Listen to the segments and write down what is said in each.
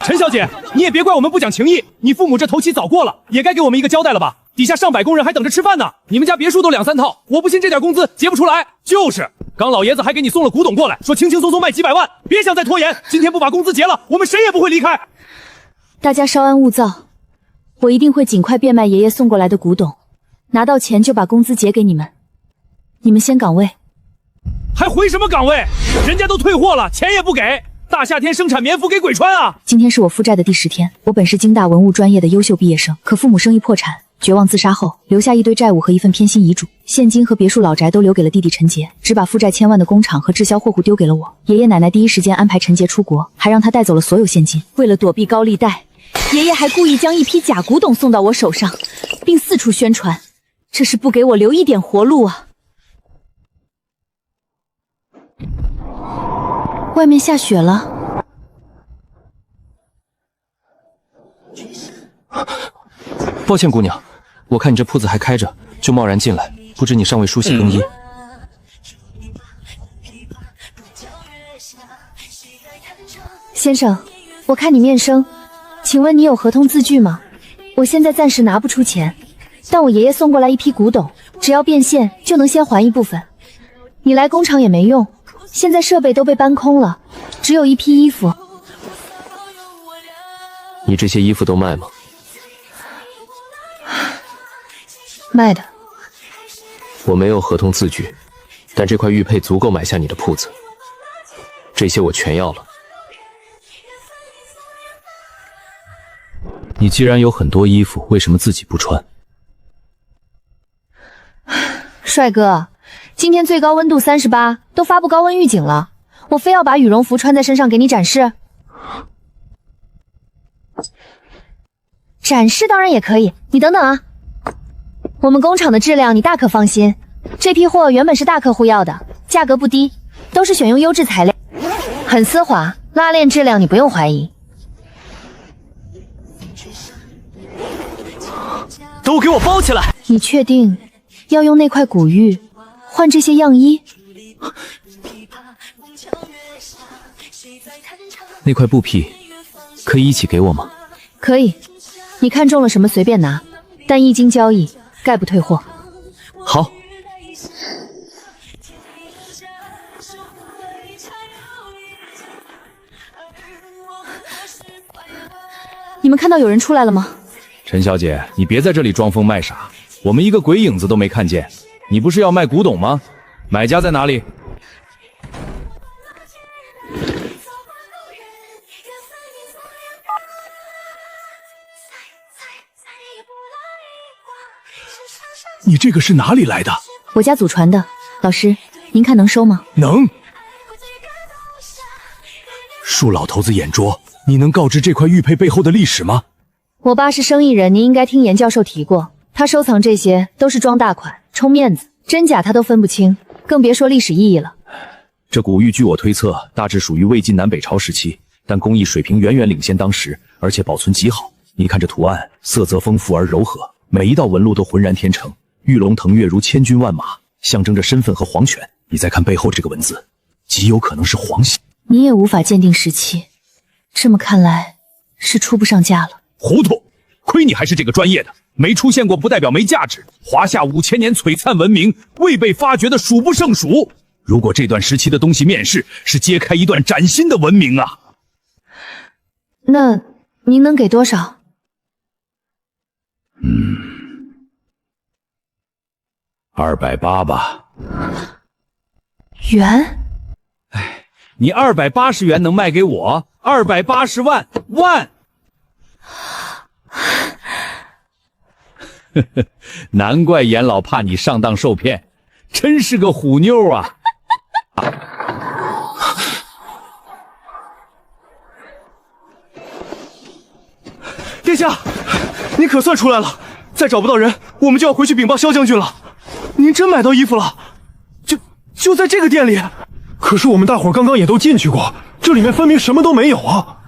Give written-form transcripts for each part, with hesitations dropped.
陈小姐，你也别怪我们不讲情义，你父母这头期早过了，也该给我们一个交代了吧？底下上百工人还等着吃饭呢，你们家别墅都2、3套，我不信这点工资结不出来。就是，刚老爷子还给你送了古董过来，说轻轻松松卖几百万，别想再拖延，今天不把工资结了，我们谁也不会离开。大家稍安勿躁，我一定会尽快变卖爷爷送过来的古董，拿到钱就把工资结给你们。你们先岗位。还回什么岗位？人家都退货了，钱也不给。大夏天生产棉服给鬼穿啊！今天是我负债的第10天，我本是京大文物专业的优秀毕业生，可父母生意破产，绝望自杀后，留下一堆债务和一份偏心遗嘱，现金和别墅老宅都留给了弟弟陈杰，只把负债千万的工厂和滞销货户丢给了我。爷爷奶奶第一时间安排陈杰出国，还让他带走了所有现金。为了躲避高利贷，爷爷还故意将一批假古董送到我手上，并四处宣传，这是不给我留一点活路啊！外面下雪了。抱歉，姑娘，我看你这铺子还开着，就贸然进来，不知你尚未梳洗更衣。先生，我看你面生，请问你有合同字据吗？我现在暂时拿不出钱，但我爷爷送过来一批古董，只要变现就能先还一部分。你来工厂也没用，现在设备都被搬空了，只有一批衣服。你这些衣服都卖吗？卖的。我没有合同字据，但这块玉佩足够买下你的铺子，这些我全要了。你既然有很多衣服，为什么自己不穿？帅哥，今天最高温度38，都发布高温预警了，我非要把羽绒服穿在身上给你展示？展示当然也可以，你等等啊。我们工厂的质量你大可放心，这批货原本是大客户要的，价格不低，都是选用优质材料，很丝滑，拉链质量你不用怀疑。都给我包起来！你确定要用那块古玉换这些样衣？那块布匹可以一起给我吗？可以，你看中了什么随便拿，但一经交易概不退货。好。你们看到有人出来了吗？陈小姐，你别在这里装疯卖傻，我们一个鬼影子都没看见。你不是要卖古董吗？买家在哪里？你这个是哪里来的？我家祖传的，老师，您看能收吗？能。恕老头子眼拙，你能告知这块玉佩背后的历史吗？我爸是生意人，您应该听严教授提过，他收藏这些都是装大款、充面子，真假他都分不清，更别说历史意义了。这古玉据我推测，大致属于魏晋南北朝时期，但工艺水平远远领先当时，而且保存极好。你看这图案，色泽丰富而柔和，每一道纹路都浑然天成，玉龙腾跃如千军万马，象征着身份和皇权。你再看背后这个文字，极有可能是皇玺。你也无法鉴定时期，这么看来是出不上架了。糊涂，亏你还是这个专业的，没出现过不代表没价值。华夏5000年璀璨文明，未被发掘的数不胜数。如果这段时期的东西面世，是揭开一段崭新的文明啊！那您能给多少？280吧。元？哎，你280元能卖给我？280万！难怪严老怕你上当受骗，真是个虎妞啊！殿下，你可算出来了！再找不到人，我们就要回去禀报萧将军了。您真买到衣服了？就在这个店里？可是我们大伙刚刚也都进去过，这里面分明什么都没有啊！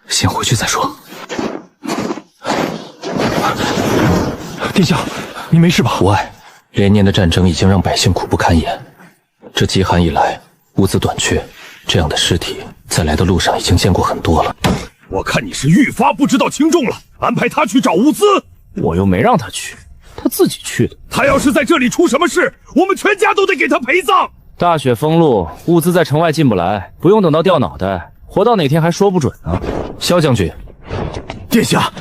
先回去再说。殿下，你没事吧？无碍，连年的战争已经让百姓苦不堪言，这饥寒以来，物资短缺，这样的尸体在来的路上已经见过很多了。我看你是愈发不知道轻重了，安排他去找物资。我又没让他去，他自己去的。他要是在这里出什么事，我们全家都得给他陪葬。大雪封路，物资在城外进不来，不用等到掉脑袋，活到哪天还说不准呢。萧将军，殿下，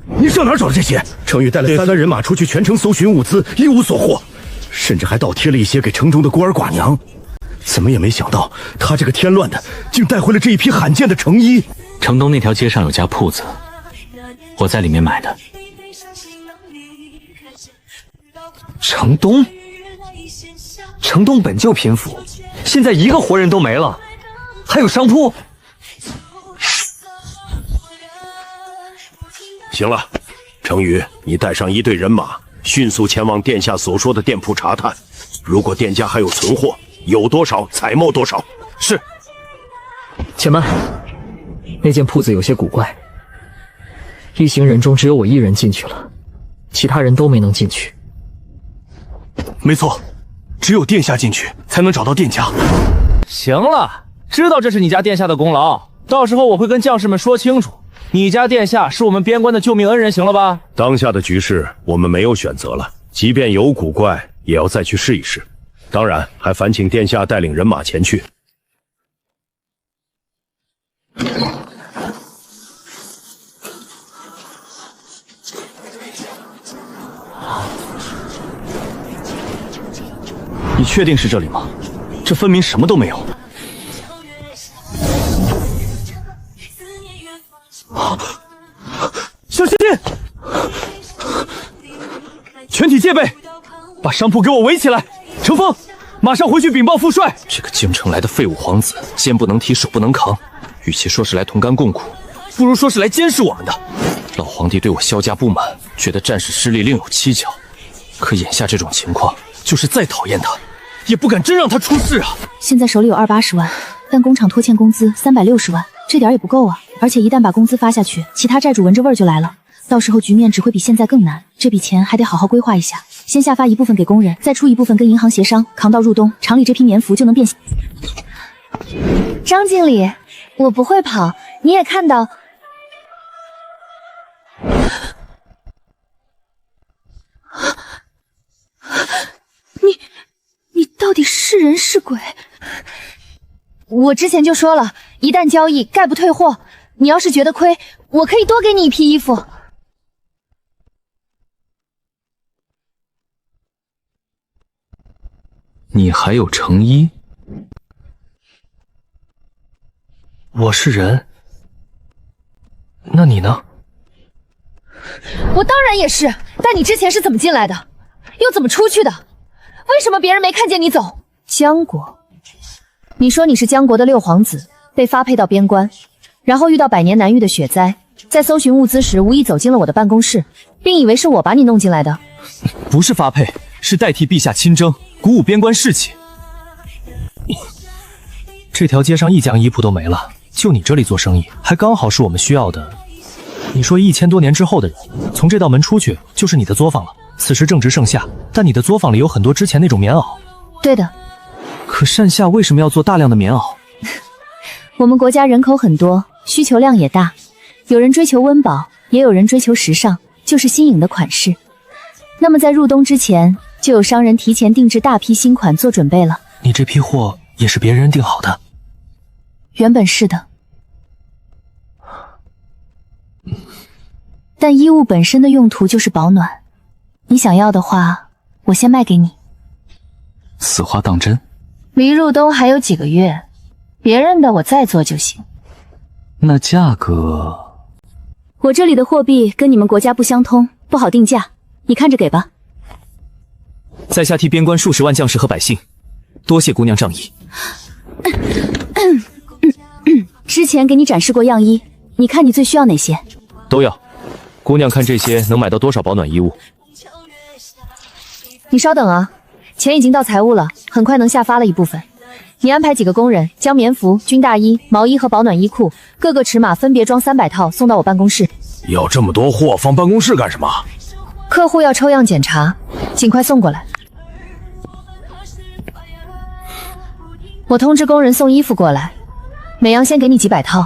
你上哪儿找的这些？程昱带了3万人马出去全城搜寻物资，一无所获，甚至还倒贴了一些给城中的孤儿寡娘。怎么也没想到，他这个添乱的，竟带回了这一批罕见的成衣。城东那条街上有家铺子，我在里面买的。城东？城东本就贫富，现在一个活人都没了，还有商铺？行了，程昱，你带上1队人马，迅速前往殿下所说的店铺查探。如果店家还有存货，有多少采购多少。是。且慢，那间铺子有些古怪，一行人中只有我一人进去了，其他人都没能进去。没错，只有殿下进去才能找到店家。行了，知道这是你家殿下的功劳，到时候我会跟将士们说清楚，你家殿下是我们边关的救命恩人，行了吧？当下的局势我们没有选择了，即便有古怪，也要再去试一试。当然，还烦请殿下带领人马前去。你确定是这里吗？这分明什么都没有。小心！全体戒备，把商铺给我围起来。程峰，马上回去禀报副帅。这个京城来的废物皇子，肩不能提，手不能扛，与其说是来同甘共苦，不如说是来监视我们的。老皇帝对我萧家不满，觉得战事失利另有蹊跷。可眼下这种情况，就是再讨厌他，也不敢真让他出事啊！现在手里有280万，但工厂拖欠工资360万，这点也不够啊！而且一旦把工资发下去，其他债主闻着味儿就来了，到时候局面只会比现在更难。这笔钱还得好好规划一下，先下发一部分给工人，再出一部分跟银行协商，扛到入冬，厂里这批棉服就能变现。张经理，我不会跑，你也看到。你到底是人是鬼？我之前就说了，一旦交易概不退货，你要是觉得亏，我可以多给你一批衣服。你还有成衣？我是人，那你呢？我当然也是，但你之前是怎么进来的？又怎么出去的？为什么别人没看见你走？江国，你说你是江国的6皇子，被发配到边关，然后遇到100年难遇的雪灾，在搜寻物资时无意走进了我的办公室，并以为是我把你弄进来的。不是发配，是代替陛下亲征，鼓舞边关士气。这条街上一家衣铺都没了，就你这里做生意，还刚好是我们需要的。你说1000多年之后的人从这道门出去就是你的作坊了。此时正值盛夏，但你的作坊里有很多之前那种棉袄。对的。可善夏为什么要做大量的棉袄？我们国家人口很多，需求量也大，有人追求温饱，也有人追求时尚，就是新颖的款式。那么在入冬之前，就有商人提前定制大批新款做准备了。你这批货也是别人订好的？原本是的。但衣物本身的用途就是保暖，你想要的话，我先卖给你。此话当真？离入冬还有几个月，别人的我再做就行。那价格？我这里的货币跟你们国家不相通，不好定价，你看着给吧。在下替边关数十万将士和百姓，多谢姑娘仗义。之前给你展示过样衣，你看你最需要哪些？都要。姑娘看这些能买到多少保暖衣物？你稍等啊，钱已经到财务了，很快能下发了一部分。你安排几个工人将棉服、军大衣、毛衣和保暖衣裤各个尺码分别装300套送到我办公室。要这么多货放办公室干什么？客户要抽样检查，尽快送过来。我通知工人送衣服过来，每样先给你几百套，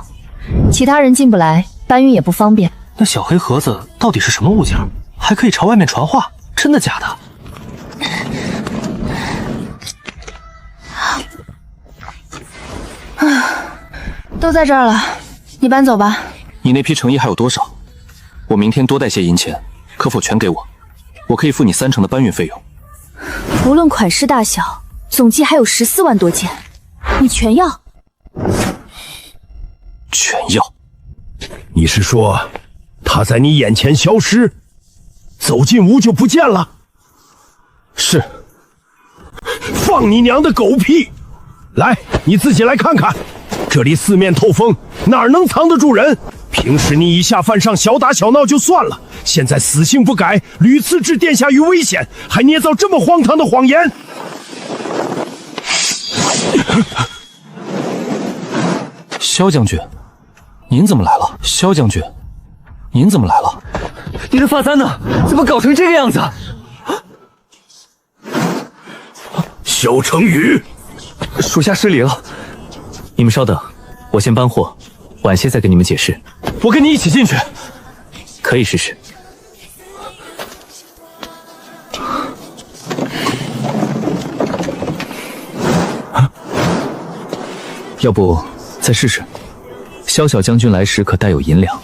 其他人进不来，搬运也不方便。那小黑盒子到底是什么物件？还可以朝外面传话，真的假的？都在这儿了，你搬走吧。你那批成衣还有多少？我明天多带些银钱，可否全给我？我可以付你30%的搬运费用。无论款式大小，总计还有14万多件，你全要？全要。你是说，他在你眼前消失，走进屋就不见了？是。放你娘的狗屁！来，你自己来看看，这里四面透风，哪能藏得住人？平时你以下犯上，小打小闹就算了，现在死性不改，屡次置殿下于危险，还捏造这么荒唐的谎言。萧将军，您怎么来了？萧将军，您怎么来了？你的发簪呢？怎么搞成这个样子？萧成宇，属下失礼了。你们稍等，我先搬货，晚些再跟你们解释。我跟你一起进去。可以试试。要不再试试？萧小将军来时可带有银两。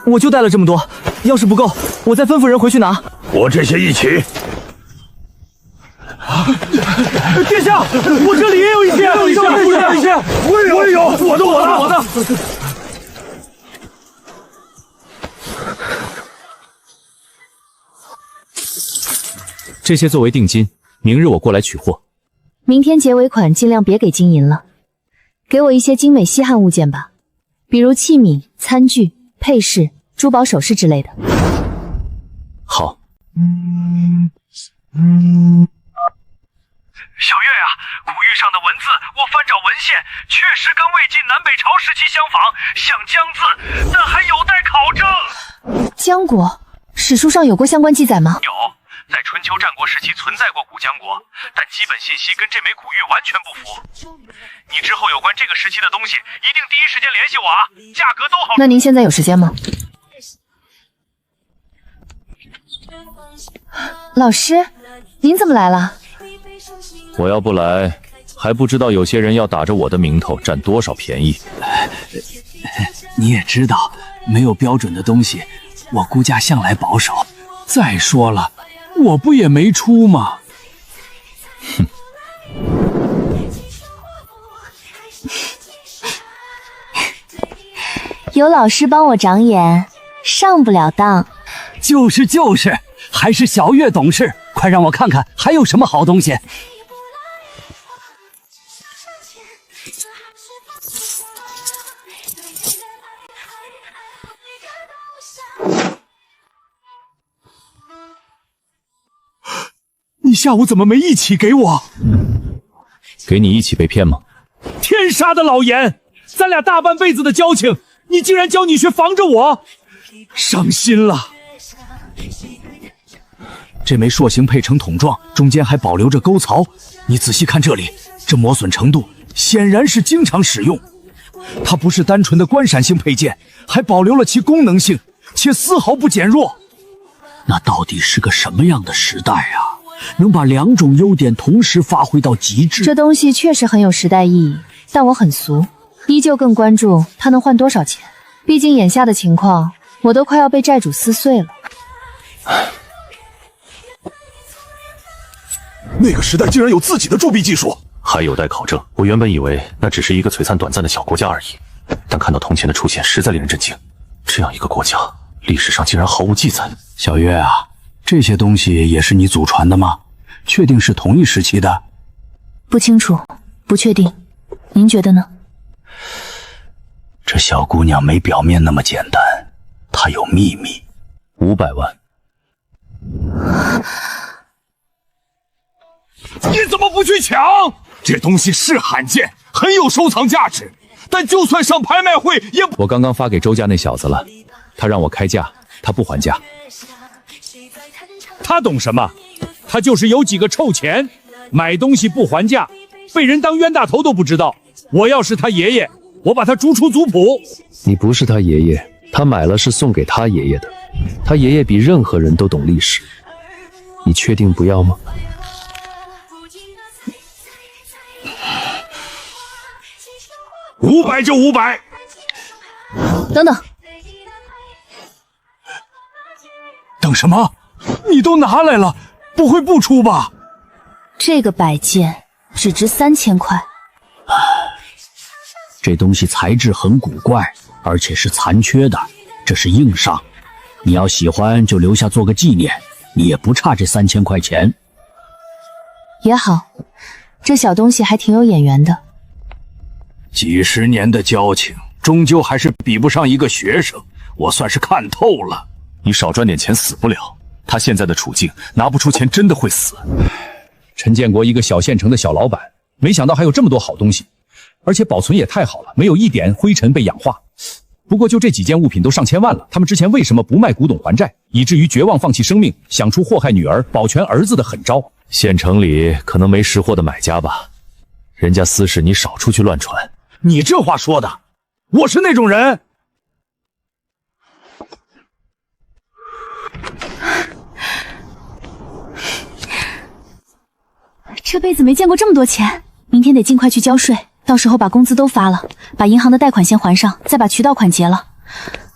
我就带了这么多，要是不够，我再吩咐人回去拿。我这些一起。殿下，我这里也有一些，我也有，我的。这些作为定金，明日我过来取货。明天结尾款尽量别给金银了，给我一些精美稀罕物件吧，比如器皿、餐具、配饰、珠宝首饰之类的。好。小月啊，古玉上的文字，我翻找文献，确实跟魏晋南北朝时期相仿，像姜字，但还有待考证。姜国，史书上有过相关记载吗？有，在春秋战国时期存在过古姜国，但基本信息跟这枚古玉完全不符。你之后有关这个时期的东西，一定第一时间联系我啊，价格都好。那您现在有时间吗？老师，您怎么来了？我要不来，还不知道有些人要打着我的名头占多少便宜。你也知道，没有标准的东西，我估价向来保守。再说了，我不也没出吗？哼。有老师帮我长眼，上不了当。就是，还是小月懂事。快让我看看还有什么好东西。你下午怎么没一起给我？给你一起被骗吗？天杀的老严，咱俩大半辈子的交情，你竟然教女婿防着我，伤心了。这枚塑形配成筒状，中间还保留着沟槽。你仔细看这里，这磨损程度显然是经常使用。它不是单纯的观赏性配件，还保留了其功能性，且丝毫不减弱。那到底是个什么样的时代啊？能把两种优点同时发挥到极致？这东西确实很有时代意义，但我很俗，依旧更关注它能换多少钱。毕竟眼下的情况，我都快要被债主撕碎了。那个时代竟然有自己的铸币技术，还有待考证。我原本以为那只是一个璀璨短暂的小国家而已，但看到铜钱的出现，实在令人震惊。这样一个国家，历史上竟然毫无记载。小月啊，这些东西也是你祖传的吗？确定是同一时期的？不清楚，不确定。您觉得呢？这小姑娘没表面那么简单，她有秘密。500万。你怎么不去抢？这东西是罕见，很有收藏价值，但就算上拍卖会也……我刚刚发给周家那小子了，他让我开价，他不还价。他懂什么？他就是有几个臭钱，买东西不还价，被人当冤大头都不知道。我要是他爷爷，我把他逐出族谱。你不是他爷爷，他买了是送给他爷爷的。他爷爷比任何人都懂历史。你确定不要吗？500就500。等等，等什么？你都拿来了，不会不出吧？这个摆件只值3000块。这东西材质很古怪，而且是残缺的，这是硬伤。你要喜欢就留下做个纪念，你也不差这3000块钱。也好，这小东西还挺有眼缘的。几十年的交情，终究还是比不上一个学生，我算是看透了。你少赚点钱死不了，他现在的处境，拿不出钱真的会死。陈建国一个小县城的小老板，没想到还有这么多好东西，而且保存也太好了，没有一点灰尘被氧化。不过就这几件物品都上千万了，他们之前为什么不卖古董还债，以至于绝望放弃生命，想出祸害女儿、保全儿子的狠招？县城里可能没识货的买家吧，人家私事你少出去乱传。你这话说的，我是那种人？这辈子没见过这么多钱，明天得尽快去交税，到时候把工资都发了，把银行的贷款先还上，再把渠道款结了。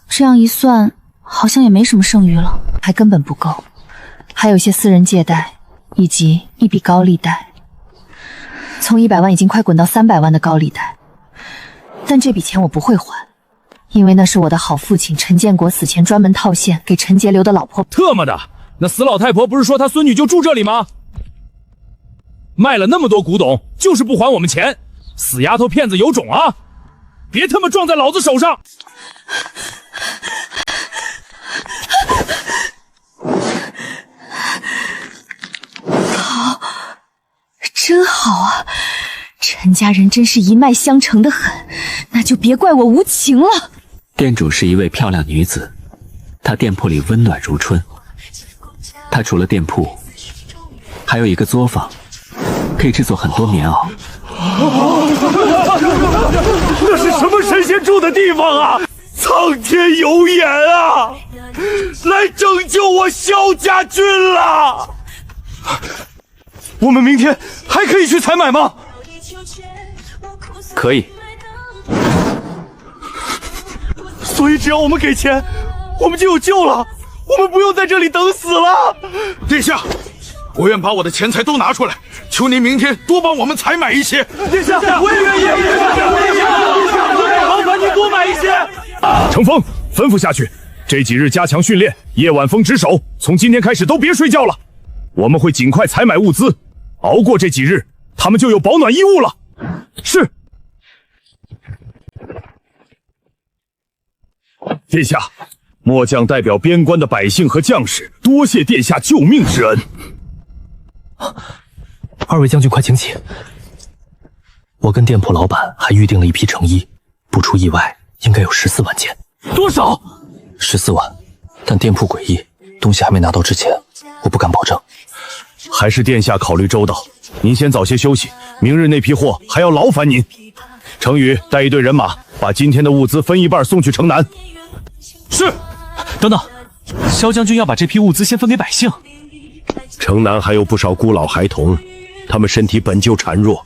这样一算，好像也没什么剩余了，还根本不够，还有些私人借贷，以及一笔高利贷，从100万已经快滚到300万的高利贷。但这笔钱我不会还，因为那是我的好父亲陈建国死前专门套现给陈杰留的老婆。特么的，那死老太婆不是说她孙女就住这里吗？卖了那么多古董，就是不还我们钱，死丫头片子有种啊！别他妈撞在老子手上！好，真好啊！陈家人真是一脉相承的很，那就别怪我无情了。店主是一位漂亮女子，她店铺里温暖如春。她除了店铺，还有一个作坊，可以制作很多棉袄。那是什么神仙住的地方啊？苍天有眼啊！来拯救我萧家军了！我们明天还可以去采买吗？可以。所以只要我们给钱，我们就有救了，我们不用在这里等死了。殿下，我愿把我的钱财都拿出来，求您明天多帮我们采买一些。殿下，我也愿意。麻烦您多买一些。程峰，吩咐下去，这几日加强训练，夜晚风值守，从今天开始都别睡觉了。我们会尽快采买物资，熬过这几日，他们就有保暖衣物了。是。殿下，末将代表边关的百姓和将士，多谢殿下救命之恩。二位将军快请起。我跟店铺老板还预定了一批成衣，不出意外，应该有14万件。多少？14万。但店铺诡异，东西还没拿到之前，我不敢保证。还是殿下考虑周到，您先早些休息，明日那批货还要劳烦您。程宇带一队人马，把今天的物资分一半送去城南。是。等等，萧将军要把这批物资先分给百姓。城南还有不少孤老孩童，他们身体本就孱弱，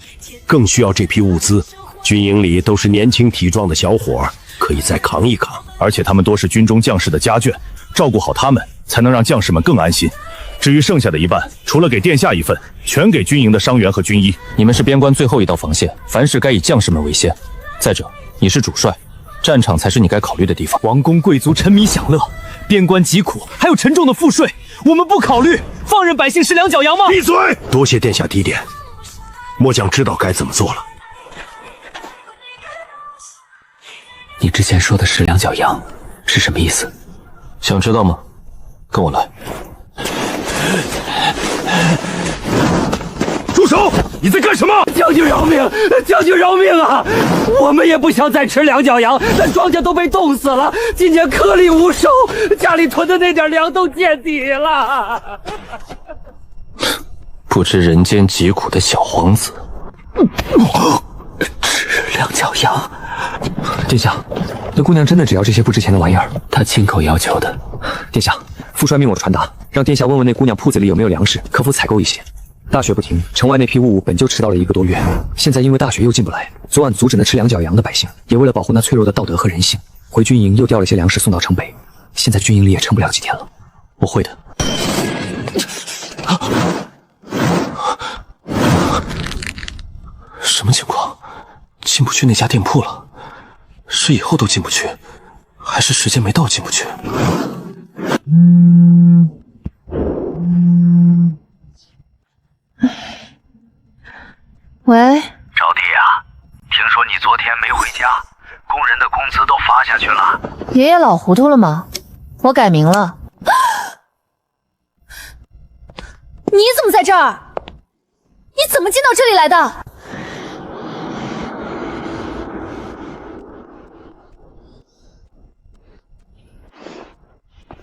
更需要这批物资。军营里都是年轻体壮的小伙，可以再扛一扛。而且他们多是军中将士的家眷，照顾好他们，才能让将士们更安心。至于剩下的一半，除了给殿下一份，全给军营的伤员和军医。你们是边关最后一道防线，凡事该以将士们为先。再者，你是主帅，战场才是你该考虑的地方。王公贵族沉迷享乐，边关疾苦，还有沉重的赋税，我们不考虑，放任百姓吃两脚羊吗？闭嘴！多谢殿下提点，末将知道该怎么做了。你之前说的是两脚羊是什么意思？想知道吗？跟我来。住手！你在干什么？将军饶命！将军饶命啊！我们也不想再吃两脚羊，但庄稼都被冻死了，今年颗粒无收，家里囤的那点粮都见底了。不知人间疾苦的小皇子，吃两脚羊。殿下，那姑娘真的只要这些不值钱的玩意儿？她亲口要求的。殿下，副帅命我传达，让殿下问问那姑娘铺子里有没有粮食，可否采购一些。大雪不停，城外那批物本就迟到了1个多月，现在因为大雪又进不来，昨晚阻止那吃两脚羊的百姓，也为了保护那脆弱的道德和人性，回军营又调了些粮食送到城北，现在军营里也撑不了几天了。我会的。什么情况？进不去那家店铺了？是以后都进不去，还是时间没到进不去？喂，招娣啊，听说你昨天没回家，工人的工资都发下去了。爷爷老糊涂了吗？我改名了。你怎么在这儿？你怎么进到这里来的？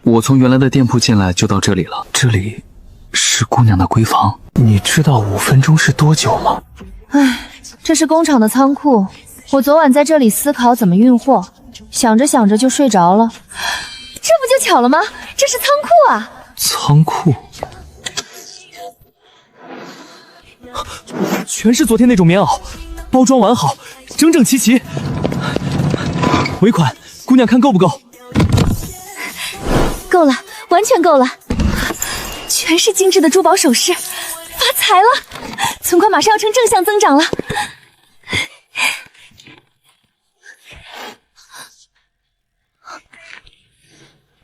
我从原来的店铺进来就到这里了，这里是姑娘的闺房。你知道5分钟是多久吗？唉，这是工厂的仓库，我昨晚在这里思考怎么运货，想着想着就睡着了。这不就巧了吗？这是仓库啊！仓库全是昨天那种棉袄，包装完好，整整齐齐。尾款，姑娘看够不够？够了，完全够了，全是精致的珠宝首饰，发财了，存款马上要呈正向增长了。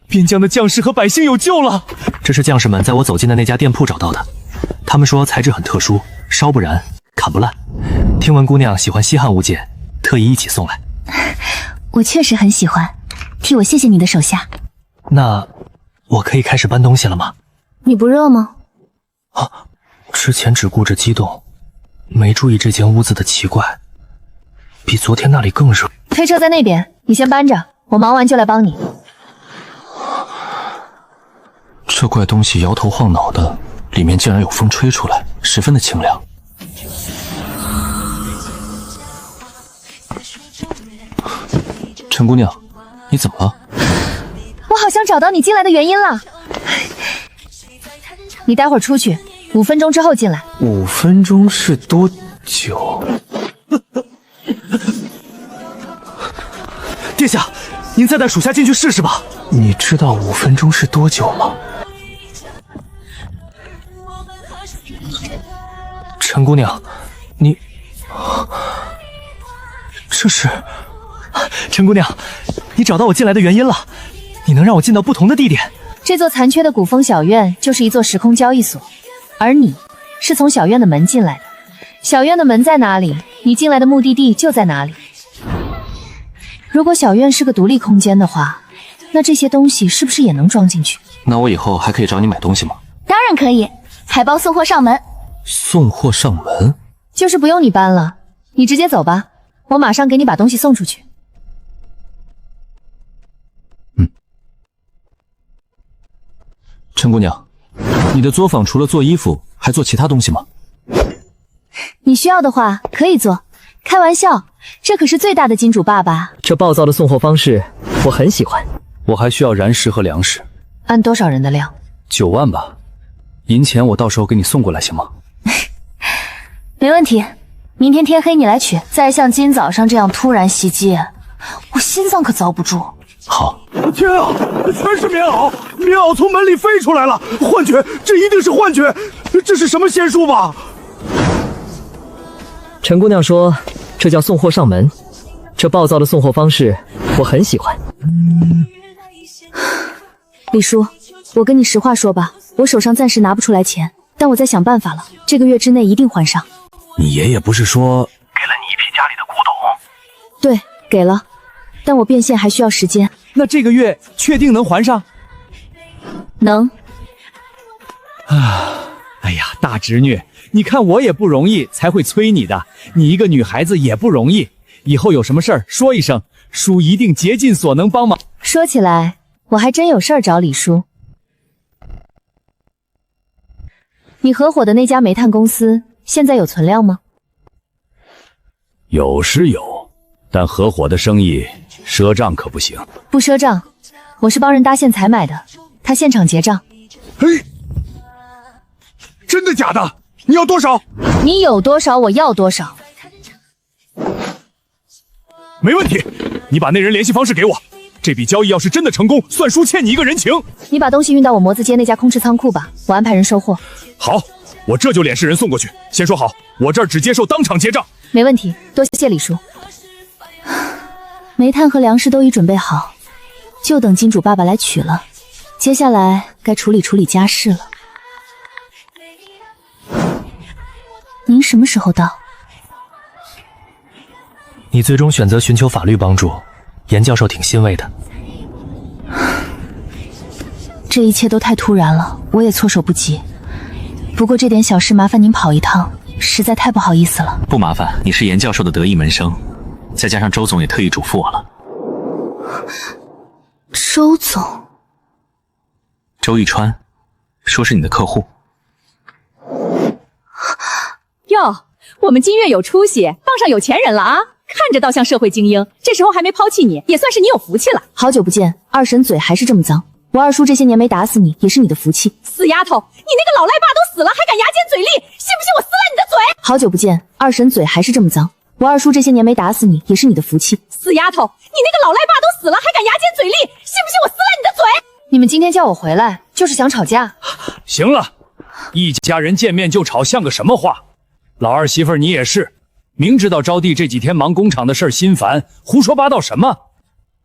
边疆的将士和百姓有救了！这是将士们在我走进的那家店铺找到的，他们说材质很特殊，烧不燃，砍不烂。听闻姑娘喜欢西汉物件，特意一起送来。我确实很喜欢，替我谢谢你的手下。那我可以开始搬东西了吗？你不热吗？啊，之前只顾着激动，没注意这间屋子的奇怪，比昨天那里更热。推车在那边，你先搬着，我忙完就来帮你。这怪东西摇头晃脑的，里面竟然有风吹出来，十分的清凉。陈姑娘，你怎么了？我好像找到你进来的原因了。你待会儿出去，5分钟之后进来。5分钟是多久？殿下，您再带属下进去试试吧。你知道5分钟是多久吗？陈姑娘，你这是……陈姑娘，你找到我进来的原因了。你能让我进到不同的地点。这座残缺的古风小院就是一座时空交易所，而你是从小院的门进来的。小院的门在哪里，你进来的目的地就在哪里。如果小院是个独立空间的话，那这些东西是不是也能装进去？那我以后还可以找你买东西吗？当然可以，还包送货上门。送货上门？就是不用你搬了，你直接走吧，我马上给你把东西送出去。陈姑娘，你的作坊除了做衣服，还做其他东西吗？你需要的话可以做，开玩笑，这可是最大的金主爸爸。这暴躁的送货方式我很喜欢。我还需要燃食和粮食，按多少人的量？9万吧，银钱我到时候给你送过来行吗？没问题，明天天黑你来取。再像今早上这样突然袭击，我心脏可遭不住。好。天啊，全是棉袄，棉袄从门里飞出来了，幻觉，这一定是幻觉，这是什么仙术吧？陈姑娘说这叫送货上门，这暴躁的送货方式我很喜欢。李叔，我跟你实话说吧，我手上暂时拿不出来钱，但我在想办法了，这个月之内一定还上。你爷爷不是说给了你一批家里的古董？对，给了，但我变现还需要时间。那这个月确定能还上？能。哎呀，大侄女，你看我也不容易，才会催你的。你一个女孩子也不容易，以后有什么事儿说一声，叔一定竭尽所能帮忙。说起来，我还真有事儿找李叔。你合伙的那家煤炭公司现在有存量吗？有是有，但合伙的生意赊账可不行。不赊账，我是帮人搭线材买的，他现场结账。嘿，真的假的？你要多少？你有多少，我要多少。没问题，你把那人联系方式给我。这笔交易要是真的成功，算叔欠你一个人情。你把东西运到我模子街那家空置仓库吧，我安排人收货。好，我这就联系人送过去。先说好，我这儿只接受当场结账。没问题，多谢李叔。煤炭和粮食都已准备好，就等金主爸爸来取了。接下来该处理处理家事了。您什么时候到？你最终选择寻求法律帮助，严教授挺欣慰的。这一切都太突然了，我也措手不及。不过这点小事麻烦您跑一趟，实在太不好意思了。不麻烦，你是严教授的得意门生，再加上周总也特意嘱咐我了。周总，周玉川，说是你的客户。哟，我们金月有出息，傍上有钱人了啊！看着倒像社会精英，这时候还没抛弃你，也算是你有福气了。好久不见，二婶嘴还是这么脏。我二叔这些年没打死你，也是你的福气。死丫头，你那个老赖爸都死了，还敢牙尖嘴利，信不信我撕烂你的嘴？好久不见，二婶嘴还是这么脏。我二叔这些年没打死你，也是你的福气。死丫头，你那个老赖爸都死了，还敢牙尖嘴利，信不信我撕烂你的嘴？你们今天叫我回来，就是想吵架。行了，一家人见面就吵，像个什么话？老二媳妇儿你也是，明知道招娣这几天忙工厂的事儿心烦，胡说八道什么？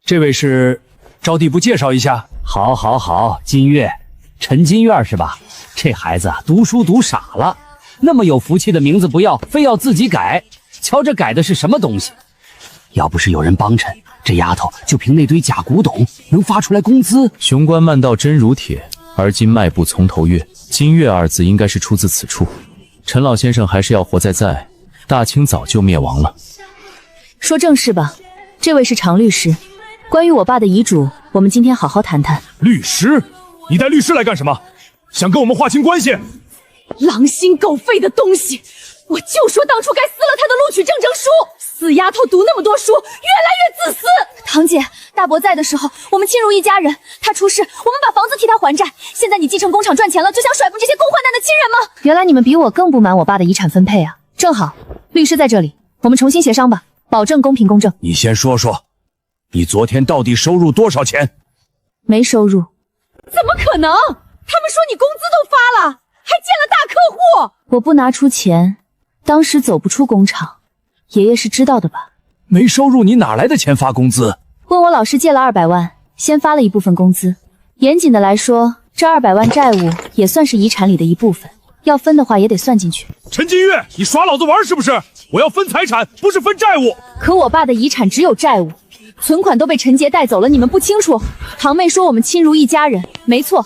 这位是招娣，不介绍一下？好，好，好，金月，陈金月是吧？这孩子读书读傻了，那么有福气的名字不要，非要自己改。瞧这改的是什么东西？要不是有人帮衬，这丫头就凭那堆假古董能发出来工资。雄关漫道真如铁，而今迈步从头越。金月二字应该是出自此处。陈老先生还是要活在，大清早就灭亡了。说正事吧，这位是常律师，关于我爸的遗嘱，我们今天好好谈谈。律师？你带律师来干什么？想跟我们划清关系？狼心狗肺的东西！我就说当初该撕了他的录取证书。死丫头读那么多书，越来越自私。堂姐，大伯在的时候，我们亲如一家人。他出事，我们把房子替他还债。现在你继承工厂赚钱了，就想甩步这些共患难的亲人吗？原来你们比我更不满我爸的遗产分配啊！正好，律师在这里，我们重新协商吧，保证公平公正。你先说说，你昨天到底收入多少钱？没收入。怎么可能？他们说你工资都发了，还见了大客户。我不拿出钱，当时走不出工厂，爷爷是知道的吧？没收入，你哪来的钱发工资？问我老师借了200万，先发了一部分工资。严谨的来说，这200万债务也算是遗产里的一部分，要分的话也得算进去。陈金月，你耍老子玩是不是？我要分财产，不是分债务。可我爸的遗产只有债务，存款都被陈杰带走了，你们不清楚？堂妹说我们亲如一家人，没错。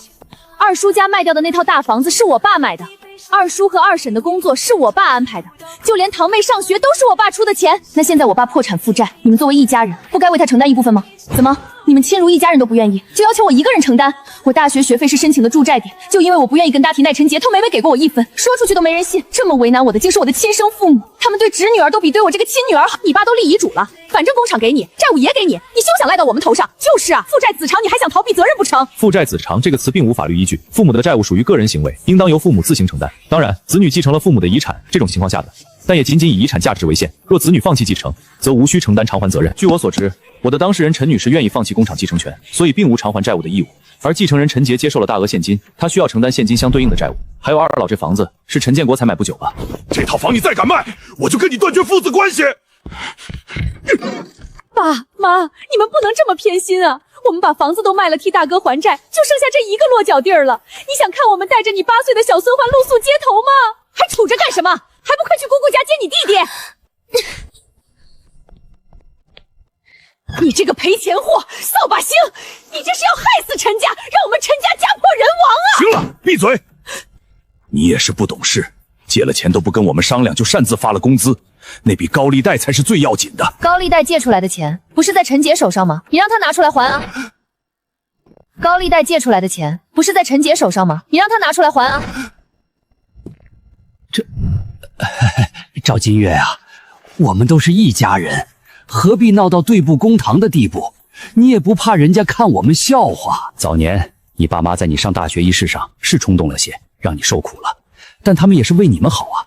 二叔家卖掉的那套大房子是我爸买的，二叔和二婶的工作是我爸安排的，就连堂妹上学都是我爸出的钱。那现在我爸破产负债，你们作为一家人，不该为他承担一部分吗？怎么，你们亲如一家人都不愿意，就要求我一个人承担？我大学学费是申请的助债点，就因为我不愿意跟大提奈陈杰，他每每给过我1分，说出去都没人信。这么为难我的竟是我的亲生父母，他们对侄女儿都比对我这个亲女儿好。你爸都立遗嘱了，反正工厂给你，债务也给你，你休想赖到我们头上。就是啊，父债子偿，你还想逃避责任不成？父债子偿这个词并无法律依据，父母的债务属于个人行为，应当由父母自行承担。当然，子女继承了父母的遗产，这种情况下的，但也仅仅以遗产价值为限。若子女放弃继承，则无需承担偿还责任。据我所知，我的当事人陈女士愿意放弃工厂继承权，所以并无偿还债务的义务。而继承人陈杰接受了大额现金，他需要承担现金相对应的债务。还有二老这房子是陈建国才买不久吧？这套房你再敢卖，我就跟你断绝父子关系。爸妈，你们不能这么偏心啊！我们把房子都卖了替大哥还债，就剩下这一个落脚地儿了。你想看我们带着你8岁的小孙环露宿街头吗？还杵着干什么？还不快去姑姑家接你弟弟！你这个赔钱货，扫把星！你这是要害死陈家，让我们陈家家破人亡啊！行了，闭嘴！你也是不懂事，借了钱都不跟我们商量就擅自发了工资，那笔高利贷才是最要紧的。高利贷借出来的钱不是在陈杰手上吗？你让他拿出来还啊！高利贷借出来的钱不是在陈杰手上吗？你让他拿出来还啊！赵金月啊，我们都是一家人，何必闹到对簿公堂的地步？你也不怕人家看我们笑话？早年你爸妈在你上大学一事上是冲动了些，让你受苦了，但他们也是为你们好啊。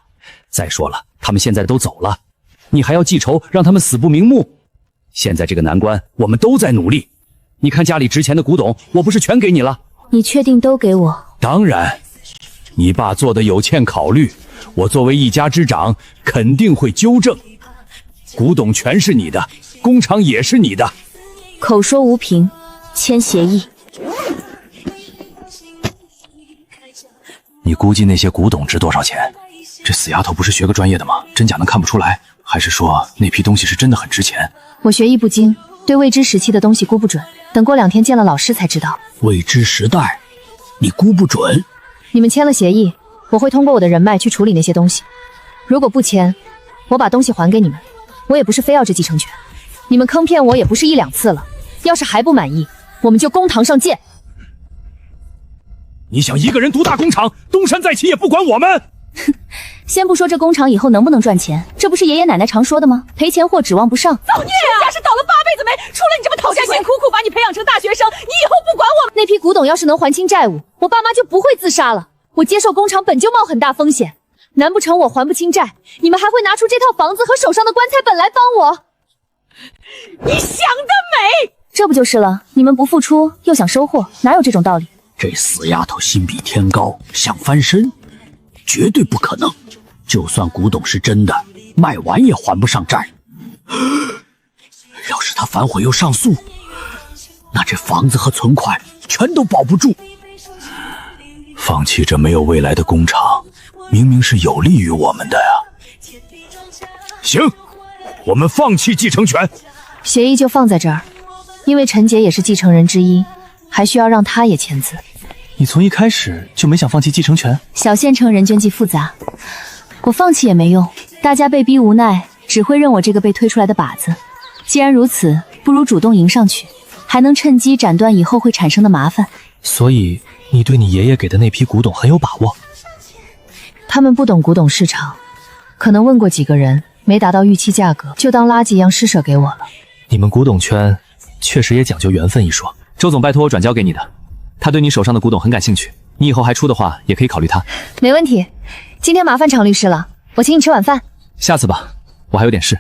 再说了，他们现在都走了，你还要记仇，让他们死不瞑目？现在这个难关，我们都在努力。你看家里值钱的古董，我不是全给你了？你确定都给我？当然，你爸做的有欠考虑，我作为一家之长，肯定会纠正。古董全是你的，工厂也是你的。口说无凭，签协议。你估计那些古董值多少钱？这死丫头不是学个专业的吗？真假能看不出来？还是说那批东西是真的很值钱？我学艺不精，对未知时期的东西估不准，等过2天见了老师才知道。未知时代，你估不准？你们签了协议，我会通过我的人脉去处理那些东西。如果不签，我把东西还给你们。我也不是非要这继承权，你们坑骗我也不是1、2次了。要是还不满意，我们就公堂上见。你想一个人独大工厂，东山再起也不管我们？先不说这工厂以后能不能赚钱，这不是爷爷奶奶常说的吗？赔钱货指望不上。造孽啊！家是倒了8辈子霉，除了你这么讨债鬼，辛苦苦把你培养成大学生，你以后不管我们。那批古董要是能还清债务，我爸妈就不会自杀了。我接受工厂本就冒很大风险，难不成我还不清债，你们还会拿出这套房子和手上的棺材本来帮我？你想得美！这不就是了？你们不付出又想收获，哪有这种道理？这死丫头心比天高，想翻身，绝对不可能。就算古董是真的，卖完也还不上债。要是他反悔又上诉，那这房子和存款全都保不住。放弃这没有未来的工厂，明明是有利于我们的呀。行，我们放弃继承权。协议就放在这儿，因为陈杰也是继承人之一，还需要让他也签字。你从一开始就没想放弃继承权？小县城人间计复杂，我放弃也没用，大家被逼无奈，只会认我这个被推出来的靶子。既然如此，不如主动迎上去，还能趁机斩断以后会产生的麻烦。所以你对你爷爷给的那批古董很有把握？他们不懂古董市场，可能问过几个人，没达到预期价格，就当垃圾一样施舍给我了。你们古董圈确实也讲究缘分一说。周总拜托我转交给你的，他对你手上的古董很感兴趣，你以后还出的话也可以考虑他。没问题，今天麻烦常律师了，我请你吃晚饭。下次吧，我还有点事。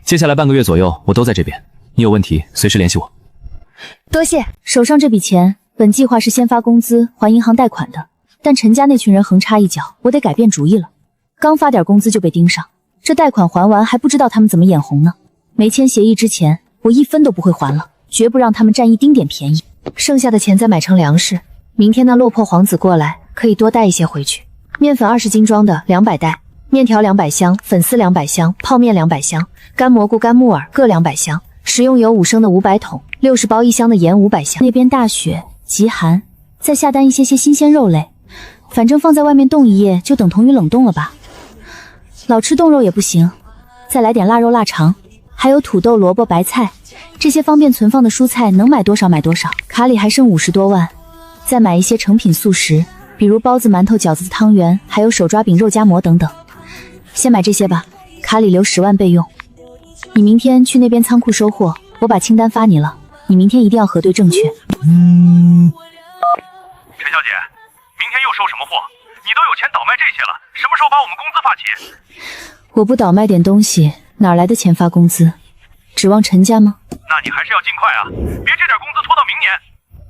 接下来半个月左右我都在这边，你有问题随时联系我。多谢。手上这笔钱，本计划是先发工资还银行贷款的，但陈家那群人横插一脚，我得改变主意了。刚发点工资就被盯上，这贷款还完还不知道他们怎么眼红呢。没签协议之前，我1分都不会还了，绝不让他们占一丁点便宜。剩下的钱再买成粮食，明天那落魄皇子过来，可以多带一些回去。面粉20斤装的200袋，面条200箱，粉丝200箱，泡面200箱，干蘑菇、干木耳各200箱，食用油5升的500桶，60包1箱的盐500箱。那边大雪极寒，再下单一些新鲜肉类，反正放在外面冻一夜就等同于冷冻了吧。老吃冻肉也不行，再来点腊肉、腊肠，还有土豆、萝卜、白菜，这些方便存放的蔬菜能买多少买多少。卡里还剩50多万，再买一些成品速食，比如包子、馒头、饺子、汤圆，还有手抓饼、肉夹馍等等。先买这些吧，卡里留10万备用。你明天去那边仓库收货，我把清单发你了，你明天一定要核对正确。陈小姐，明天又收什么货？你都有钱倒卖这些了，什么时候把我们工资发起？我不倒卖点东西，哪来的钱发工资？指望陈家吗？那你还是要尽快啊，别这点工资拖到明年。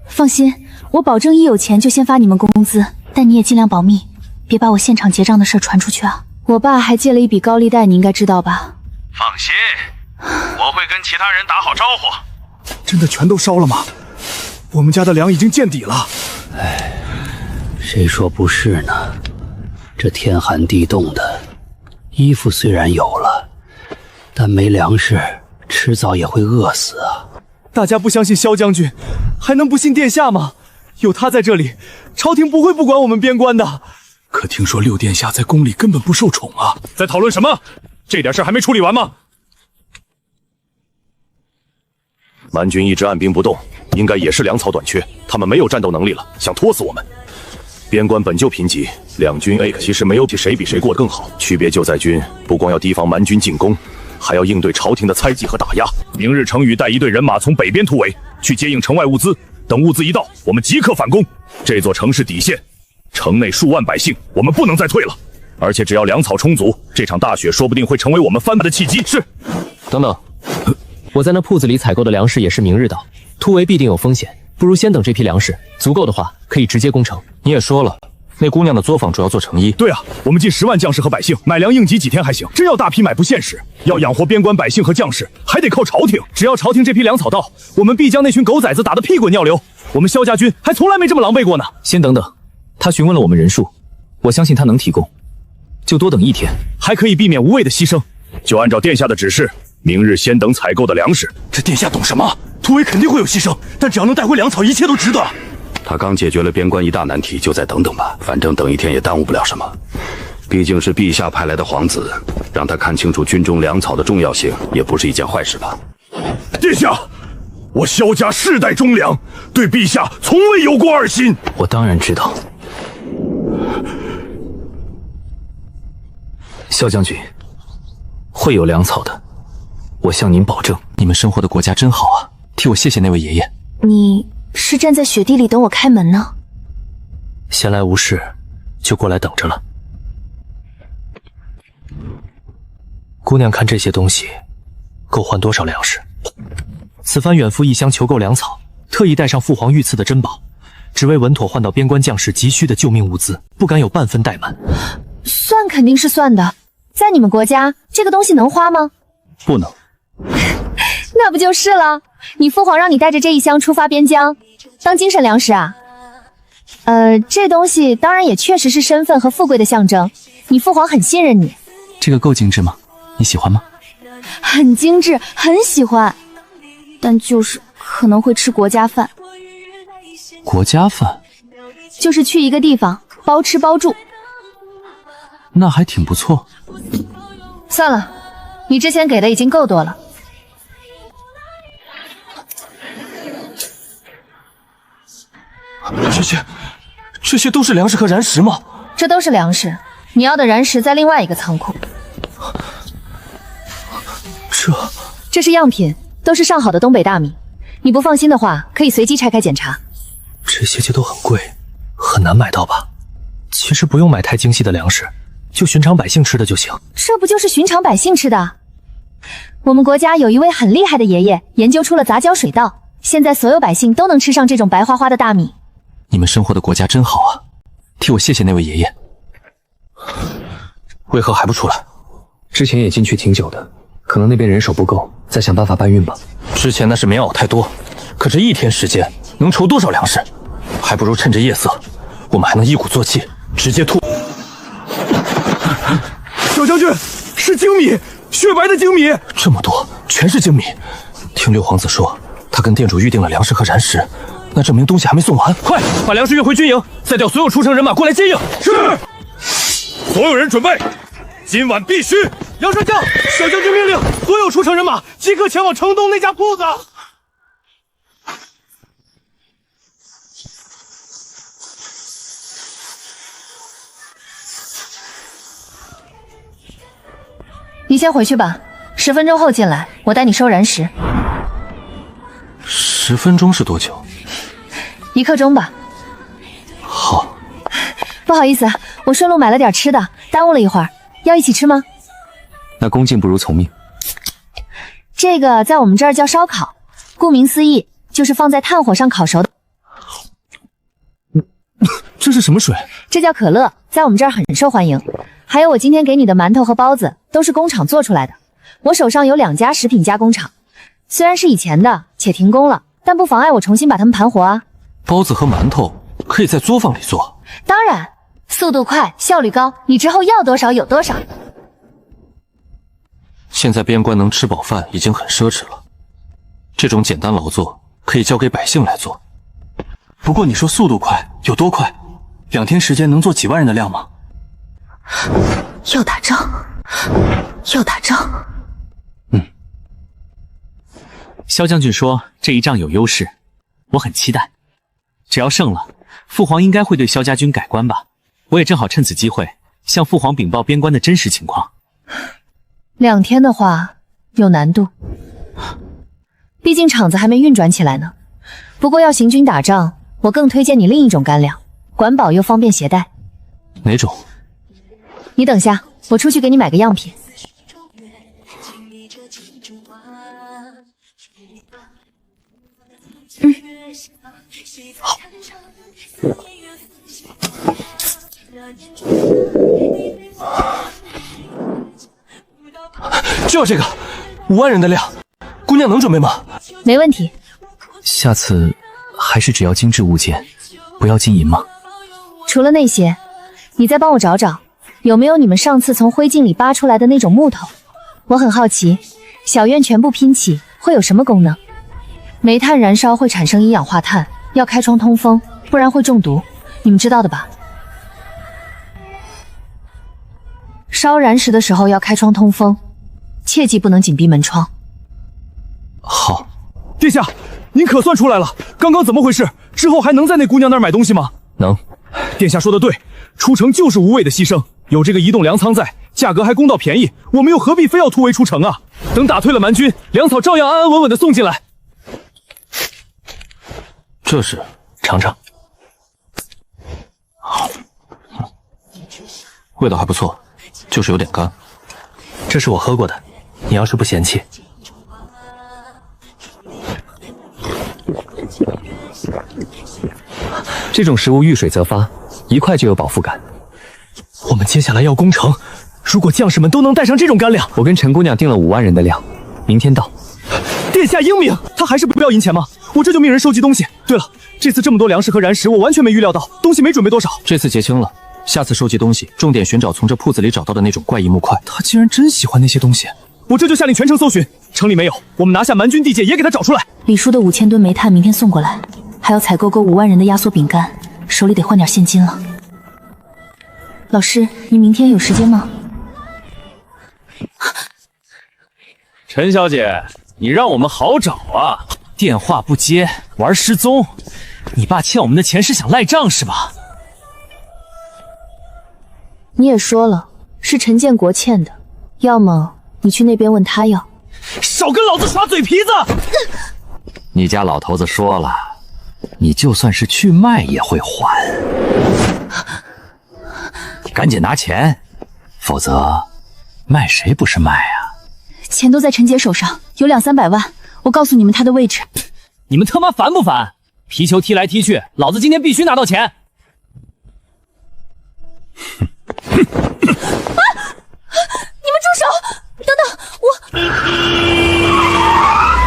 放心，我保证一有钱就先发你们工资，但你也尽量保密，别把我现场结账的事传出去啊。我爸还借了一笔高利贷，你应该知道吧？放心，我会跟其他人打好招呼。真的全都烧了吗？我们家的粮已经见底了。唉，谁说不是呢？这天寒地冻的，衣服虽然有了，但没粮食，迟早也会饿死啊。大家不相信萧将军，还能不信殿下吗？有他在这里，朝廷不会不管我们边关的。可听说六殿下在宫里根本不受宠啊！在讨论什么？这点事还没处理完吗？蛮军一直按兵不动，应该也是粮草短缺，他们没有战斗能力了，想拖死我们。边关本就贫瘠，两军 A 其实没有谁比谁过得更好，区别就在军不光要提防蛮军进攻，还要应对朝廷的猜忌和打压。明日程宇带一队人马从北边突围，去接应城外物资，等物资一到，我们即刻反攻。这座城是底线，城内数万百姓，我们不能再退了。而且只要粮草充足，这场大雪说不定会成为我们翻盘的契机。是。等等，我在那铺子里采购的粮食也是明日到，突围必定有风险，不如先等这批粮食足够的话，可以直接攻城。你也说了，那姑娘的作坊主要做成衣。对啊，我们近10万将士和百姓，买粮应急几天还行，真要大批买不现实。要养活边关百姓和将士，还得靠朝廷。只要朝廷这批粮草到，我们必将那群狗崽子打得屁滚尿流。我们萧家军还从来没这么狼狈过呢。先等等，他询问了我们人数，我相信他能提供，就多等一天，还可以避免无谓的牺牲。就按照殿下的指示，明日先等采购的粮食。这殿下懂什么？突围肯定会有牺牲，但只要能带回粮草，一切都值得。他刚解决了边关一大难题，就再等等吧，反正等一天也耽误不了什么。毕竟是陛下派来的皇子，让他看清楚军中粮草的重要性，也不是一件坏事吧。殿下，我萧家世代忠良，对陛下从未有过二心。我当然知道。萧将军，会有粮草的，我向您保证。你们生活的国家真好啊，替我谢谢那位爷爷。你是站在雪地里等我开门呢？闲来无事，就过来等着了。姑娘看这些东西，够换多少粮食？此番远赴异乡求购粮草，特意带上父皇御赐的珍宝，只为稳妥换到边关将士急需的救命物资，不敢有半分怠慢。算肯定是算的，在你们国家，这个东西能花吗？不能。那不就是了？你父皇让你带着这一箱出发边疆，当精神粮食啊？这东西当然也确实是身份和富贵的象征，你父皇很信任你。这个够精致吗？你喜欢吗？很精致，很喜欢，但就是可能会吃国家饭。国家饭？就是去一个地方包吃包住。那还挺不错。算了，你之前给的已经够多了。这些都是粮食和燃石吗？这都是粮食，你要的燃石在另外一个仓库。这是样品，都是上好的东北大米。你不放心的话，可以随机拆开检查。这些都很贵，很难买到吧？其实不用买太精细的粮食，就寻常百姓吃的就行。这不就是寻常百姓吃的？我们国家有一位很厉害的爷爷，研究出了杂交水稻，现在所有百姓都能吃上这种白花花的大米。你们生活的国家真好啊，替我谢谢那位爷爷。为何还不出来？之前也进去挺久的，可能那边人手不够，再想办法搬运吧。之前那是棉袄太多，可这一天时间能筹多少粮食？还不如趁着夜色，我们还能一鼓作气，直接吐。小将军，是精米，雪白的精米，这么多，全是精米。听六皇子说，他跟店主预定了粮食和燃石，那证明东西还没送完。快把粮食运回军营，再调所有出城人马过来接应。是。所有人准备，今晚必须。杨上将，小将军命令所有出城人马即刻前往城东那家铺子。你先回去吧，10分钟后进来，我带你收燃石。10分钟是多久？1刻钟吧。好。不好意思，我顺路买了点吃的，耽误了一会儿，要一起吃吗？那恭敬不如从命。这个在我们这儿叫烧烤，顾名思义，就是放在炭火上烤熟的。这是什么水？这叫可乐，在我们这儿很受欢迎。还有我今天给你的馒头和包子，都是工厂做出来的。我手上有2家食品加工厂，虽然是以前的，且停工了，但不妨碍我重新把它们盘活啊。包子和馒头可以在作坊里做？当然，速度快，效率高，你之后要多少有多少。现在边关能吃饱饭已经很奢侈了，这种简单劳作可以交给百姓来做。不过你说速度快，有多快？2天时间能做几万人的量吗？要打仗，要打仗。萧将军说这一仗有优势，我很期待。只要胜了，父皇应该会对萧家军改观吧？我也正好趁此机会向父皇禀报边关的真实情况。2天的话有难度，毕竟场子还没运转起来呢。不过要行军打仗，我更推荐你另一种干粮，管饱又方便携带。哪种？你等下，我出去给你买个样品。好。就要这个5万人的量，姑娘能准备吗？没问题。下次还是只要精致物件，不要金银吗？除了那些，你再帮我找找，有没有你们上次从灰烬里扒出来的那种木头？我很好奇，小院全部拼起会有什么功能？煤炭燃烧会产生一氧化碳，要开窗通风，不然会中毒，你们知道的吧？烧燃时的时候要开窗通风，切记不能紧闭门窗。好，殿下，您可算出来了，刚刚怎么回事？之后还能在那姑娘那儿买东西吗？能。殿下说的对，出城就是无谓的牺牲，有这个移动粮仓在，价格还公道便宜，我们又何必非要突围出城啊？等打退了蛮军，粮草照样安安稳稳的送进来。这是尝尝，味道还不错，就是有点干。这是我喝过的，你要是不嫌弃。这种食物遇水则发，一块就有饱腹感。我们接下来要攻城，如果将士们都能带上这种干粮，我跟陈姑娘订了5万人的量，明天到。殿下英明，他还是不要银钱吗？我这就命人收集东西。对了，这次这么多粮食和燃食，我完全没预料到，东西没准备多少。这次结清了，下次收集东西，重点寻找从这铺子里找到的那种怪异木块。他竟然真喜欢那些东西，我这就下令全城搜寻，城里没有，我们拿下蛮军地界也给他找出来。李叔的5000吨煤炭明天送过来，还要采购5万人的压缩饼干，手里得换点现金了。老师，您明天有时间吗？陈小姐，你让我们好找啊！电话不接，玩失踪。你爸欠我们的钱是想赖账是吧？你也说了，是陈建国欠的，要么你去那边问他要。少跟老子耍嘴皮子！你家老头子说了，你就算是去卖也会还。赶紧拿钱，否则卖谁不是卖啊？钱都在陈杰手上，有200-300万，我告诉你们他的位置。你们他妈烦不烦？皮球踢来踢去，老子今天必须拿到钱。哼。